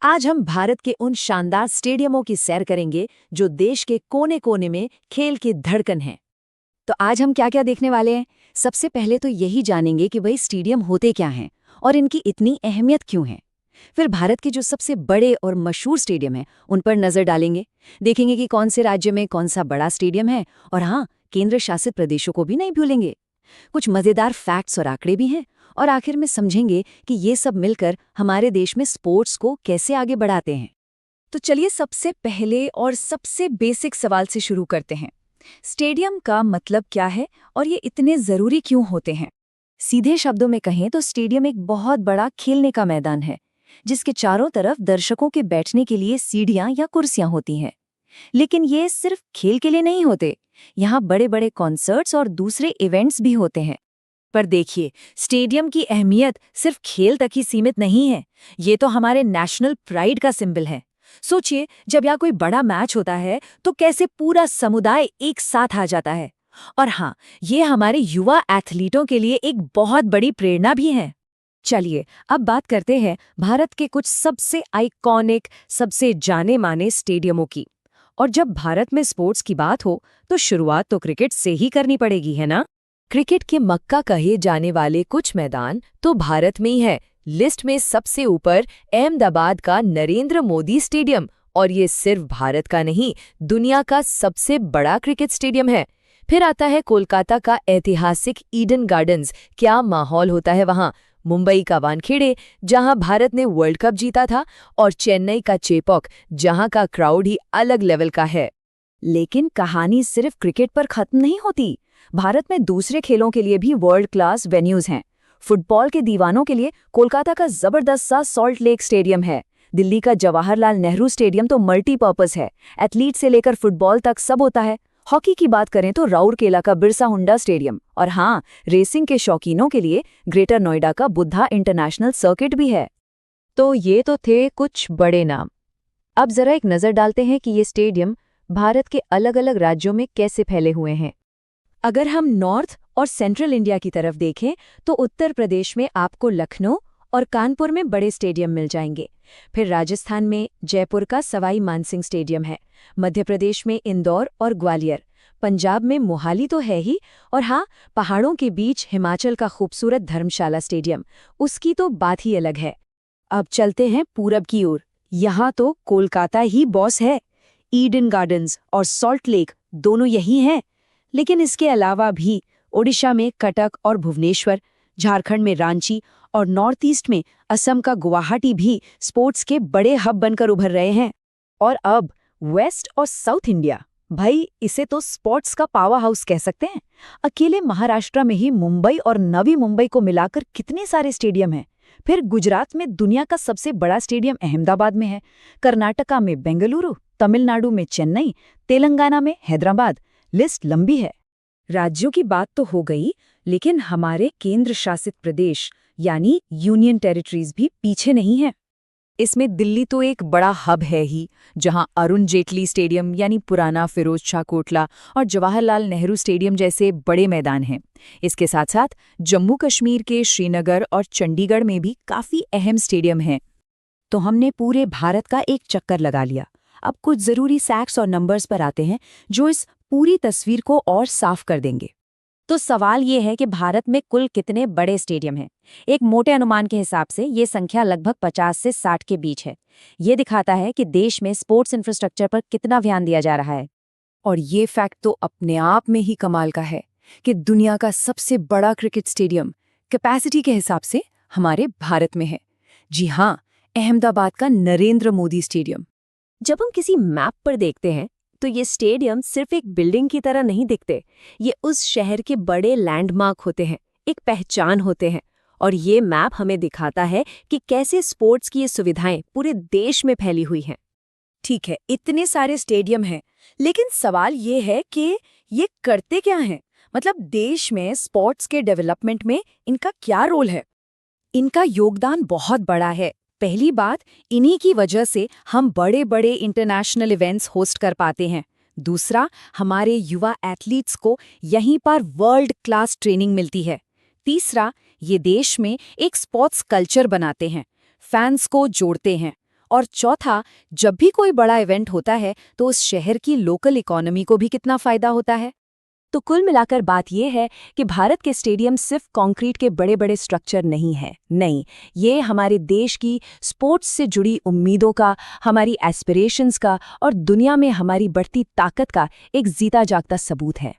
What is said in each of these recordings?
आज हम भारत के उन शानदार स्टेडियमों की सैर करेंगे जो देश के कोने-कोने में खेल की धड़कन हैं। तो आज हम क्या-क्या देखने वाले हैं? सबसे पहले तो यही जानेंगे कि भाई स्टेडियम होते क्या हैं और इनकी इतनी अहमियत क्यों है। फिर भारत के जो सबसे बड़े और मशहूर स्टेडियम हैं, उन पर नजर डालेंगे। देखेंगे कि कौन से राज्य में कौन सा बड़ा स्टेडियम है और हाँ, केंद्र शासित प्रदेशों को भी नहीं भूलेंगे। कुछ मजेदार फैक्ट्स और आंकड़े भी हैं और आखिर में समझेंगे कि ये सब मिलकर हमारे देश में स्पोर्ट्स को कैसे आगे बढ़ाते हैं। तो चलिए सबसे पहले और सबसे बेसिक सवाल से शुरू करते हैं। स्टेडियम का मतलब क्या है और ये इतने जरूरी क्यों होते हैं? सीधे शब्दों में कहें तो स्टेडियम एक बहुत बड़ा खेलने का मैदान है, जिसके चारों तरफ दर्शकों के बैठने के लिए सीढ़ियां या कुर्सियां होती हैं। लेकिन ये सिर्फ खेल के लिए नहीं होते, यहाँ बड़े बड़े कॉन्सर्ट्स और दूसरे इवेंट्स भी होते हैं। पर देखिए, स्टेडियम की अहमियत सिर्फ खेल तक ही सीमित नहीं है, ये तो हमारे नेशनल प्राइड का सिंबल है। सोचिए, जब यहाँ कोई बड़ा मैच होता है तो कैसे पूरा समुदाय एक साथ आ जाता है। और हाँ, ये हमारे युवा एथलीटों के लिए एक बहुत बड़ी प्रेरणा भी है। चलिए अब बात करते हैं भारत के कुछ सबसे आइकॉनिक, सबसे जाने माने स्टेडियमों की। और जब भारत में स्पोर्ट्स की बात हो तो शुरुआत तो क्रिकेट से ही करनी पड़ेगी, है ना? क्रिकेट के मक्का कहे जाने वाले कुछ मैदान तो भारत में ही है। लिस्ट में सबसे ऊपर अहमदाबाद का नरेंद्र मोदी स्टेडियम, और ये सिर्फ भारत का नहीं, दुनिया का सबसे बड़ा क्रिकेट स्टेडियम है। फिर आता है कोलकाता का ऐतिहासिक ईडन गार्डन्स। क्या माहौल होता है वहाँ। मुंबई का वानखेड़े, जहां भारत ने वर्ल्ड कप जीता था, और चेन्नई का चेपॉक, जहां का क्राउड ही अलग लेवल का है। लेकिन कहानी सिर्फ क्रिकेट पर खत्म नहीं होती। भारत में दूसरे खेलों के लिए भी वर्ल्ड क्लास वेन्यूज हैं। फुटबॉल के दीवानों के लिए कोलकाता का जबरदस्त सा सॉल्ट लेक स्टेडियम है। दिल्ली का जवाहरलाल नेहरू स्टेडियम तो मल्टीपर्पज है, एथलीट से लेकर फुटबॉल तक सब होता है। हॉकी की बात करें तो राउरकेला का बिरसा मुंडा स्टेडियम, और हाँ, रेसिंग के शौकीनों के लिए ग्रेटर नोएडा का बुद्धा इंटरनेशनल सर्किट भी है। तो ये तो थे कुछ बड़े नाम। अब जरा एक नजर डालते हैं कि ये स्टेडियम भारत के अलग अलग राज्यों में कैसे फैले हुए हैं। अगर हम नॉर्थ और सेंट्रल इंडिया की तरफ देखें तो उत्तर प्रदेश में आपको लखनऊ और कानपुर में बड़े स्टेडियम मिल जाएंगे। फिर राजस्थान में जयपुर का सवाई मानसिंह स्टेडियम है, मध्य प्रदेश में इंदौर और ग्वालियर, पंजाब में मोहाली तो है ही, और हाँ, पहाड़ों के बीच हिमाचल का खूबसूरत धर्मशाला स्टेडियम, उसकी तो बात ही अलग है। अब चलते हैं पूरब की ओर। यहाँ तो कोलकाता ही बॉस है। ईडन गार्डन्स और सॉल्ट लेक दोनों यही हैं। लेकिन इसके अलावा भी ओडिशा में कटक और भुवनेश्वर, झारखंड में रांची और नॉर्थ ईस्ट में असम का गुवाहाटी भी स्पोर्ट्स के बड़े हब बनकर उभर रहे हैं। और अब वेस्ट और साउथ इंडिया, भाई इसे तो स्पोर्ट्स का पावर हाउस कह सकते हैं। अकेले महाराष्ट्र में ही मुंबई और नवी मुंबई को मिलाकर कितने सारे स्टेडियम हैं। फिर गुजरात में दुनिया का सबसे बड़ा स्टेडियम अहमदाबाद में है, कर्नाटका में बेंगलुरु, तमिलनाडु में चेन्नई, तेलंगाना में हैदराबाद। लिस्ट लंबी है। राज्यों की बात तो हो गई, लेकिन हमारे केंद्र शासित प्रदेश यानी यूनियन टेरिटरीज भी पीछे नहीं है। इसमें दिल्ली तो एक बड़ा हब है ही, जहां अरुण जेटली स्टेडियम यानी पुराना फिरोज शाह कोटला और जवाहरलाल नेहरू स्टेडियम जैसे बड़े मैदान हैं। इसके साथ साथ जम्मू कश्मीर के श्रीनगर और चंडीगढ़ में भी काफ़ी अहम स्टेडियम हैं। तो हमने पूरे भारत का एक चक्कर लगा लिया। अब कुछ ज़रूरी फैक्ट्स और नंबर्स पर आते हैं जो इस पूरी तस्वीर को और साफ कर देंगे। तो सवाल ये है कि भारत में कुल कितने बड़े स्टेडियम हैं? एक मोटे अनुमान के हिसाब से ये संख्या लगभग 50 से 60 के बीच है। ये दिखाता है कि देश में स्पोर्ट्स इंफ्रास्ट्रक्चर पर कितना ध्यान दिया जा रहा है। और ये फैक्ट तो अपने आप में ही कमाल का है कि दुनिया का सबसे बड़ा क्रिकेट स्टेडियम कैपेसिटी के हिसाब से हमारे भारत में है। जी हाँ, अहमदाबाद का नरेंद्र मोदी स्टेडियम। जब हम किसी मैप पर देखते हैं तो ये स्टेडियम सिर्फ एक बिल्डिंग की तरह नहीं दिखते। ये उस शहर के बड़े लैंडमार्क होते हैं, एक पहचान होते हैं। और ये मैप हमें दिखाता है कि कैसे स्पोर्ट्स की ये सुविधाएं पूरे देश में फैली हुई हैं। ठीक है, इतने सारे स्टेडियम हैं, लेकिन सवाल ये है कि ये करते क्या हैं? मतलब देश में स्पोर्ट्स के डेवलपमेंट में इनका क्या रोल है? इनका योगदान बहुत बड़ा है। पहली बात, इन्हीं की वजह से हम बड़े बड़े इंटरनेशनल इवेंट्स होस्ट कर पाते हैं। दूसरा, हमारे युवा एथलीट्स को यहीं पर वर्ल्ड क्लास ट्रेनिंग मिलती है। तीसरा, ये देश में एक स्पोर्ट्स कल्चर बनाते हैं, फैंस को जोड़ते हैं। और चौथा, जब भी कोई बड़ा इवेंट होता है तो उस शहर की लोकल इकोनॉमी को भी कितना फायदा होता है। तो कुल मिलाकर बात यह है कि भारत के स्टेडियम सिर्फ कंक्रीट के बड़े बड़े स्ट्रक्चर नहीं है, नहीं, ये हमारे देश की स्पोर्ट्स से जुड़ी उम्मीदों का, हमारी एस्पिरेशंस का और दुनिया में हमारी बढ़ती ताकत का एक जीता जागता सबूत है।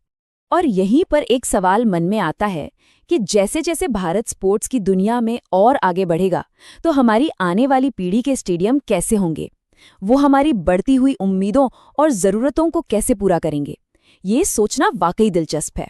और यहीं पर एक सवाल मन में आता है कि जैसे जैसे भारत स्पोर्ट्स की दुनिया में और आगे बढ़ेगा तो हमारी आने वाली पीढ़ी के स्टेडियम कैसे होंगे, वो हमारी बढ़ती हुई उम्मीदों और ज़रूरतों को कैसे पूरा करेंगे, ये सोचना वाकई दिलचस्प है।